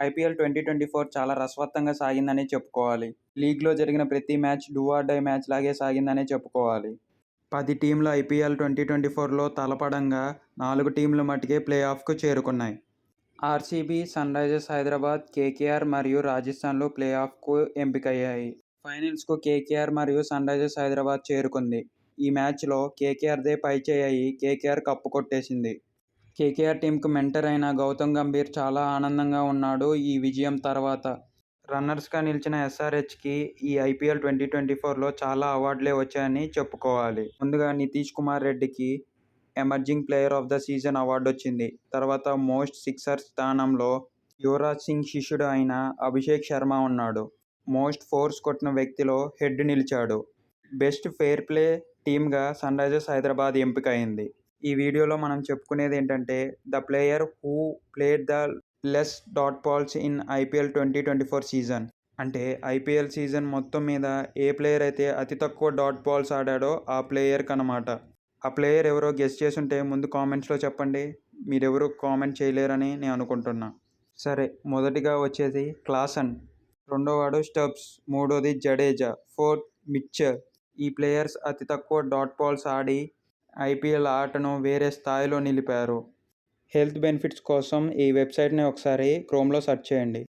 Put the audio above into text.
IPL 2024 చాలా రసవత్తంగా సాగిందనే చెప్పుకోవాలి. లీగ్‌లో జరిగిన ప్రతి match do or die match లాగే సాగిందనే చెప్పుకోవాలి. 10 టీమ్లు ఐపీఎల్ 2024లో తలపడంగా 4 టీమ్లు మట్టుకే ప్లే ఆఫ్‌కు చేరుకున్నాయి. ఆర్సీబీ, సన్‌రైజర్స్ హైదరాబాద్, కేకేఆర్ మరియు రాజస్థాన్‌లు ప్లే ఆఫ్‌కు ఎంపికయ్యాయి. ఫైనల్స్‌కు కేకేఆర్ మరియు సన్‌రైజర్స్ హైదరాబాద్ చేరుకుంది. ఈ మ్యాచ్‌లో కేకేఆర్‌దే పైచేయి అయి కేకేఆర్ కప్పు కొట్టేసింది. కేకేఆర్ టీమ్‌కు మెంటర్ అయిన గౌతమ్ గంభీర్ చాలా ఆనందంగా ఉన్నాడు ఈ విజయం తర్వాత. రన్నర్స్‌గా నిలిచిన ఎస్ఆర్హెచ్‌కి ఈ ఐపీఎల్ 2024లో చాలా అవార్డులే వచ్చాయని చెప్పుకోవాలి. ముందుగా నితీష్ కుమార్ రెడ్డికి emerging player of the season అవార్డొచ్చింది. తర్వాత మోస్ట్ సిక్సర్స్ స్థానంలో యువరాజ్ సింగ్ శిష్యుడు అయిన అభిషేక్ శర్మ ఉన్నాడు. మోస్ట్ ఫోర్స్ కొట్టిన వ్యక్తిలో హెడ్ నిలిచాడు. బెస్ట్ ఫెయిర్ ప్లే టీమ్‌గా సన్‌రైజర్స్ హైదరాబాద్ ఎంపికైంది. ఈ వీడియోలో మనం చెప్పుకునేది ఏంటంటే the player who played the less dot balls in IPL 2024 season. అంటే ఐపీఎల్ సీజన్ మొత్తం మీద ఏ ప్లేయర్ అయితే అతి తక్కువ డాట్ బాల్స్ ఆడాడో ఆ ప్లేయర్కి అన్నమాట. ఆ ప్లేయర్ ఎవరో గెస్ చేసుంటే ముందు కామెంట్స్లో చెప్పండి. మీరెవరూ కామెంట్ చేయలేరని నేను అనుకుంటున్నా. సరే, మొదటిగా వచ్చేది క్లాసన్, రెండోవాడు స్టబ్స్, మూడోది జడేజా, ఫోర్త్ మిచ్చర్. ఈ ప్లేయర్స్ అతి తక్కువ డాట్ బాల్స్ ఆడి ఐపీఎల్ ఆటను వేరే స్థాయిలో నిలిపారు. హెల్త్ బెనిఫిట్స్ కోసం ఈ వెబ్సైట్ని ఒకసారి క్రోమ్లో సెర్చ్ చేయండి.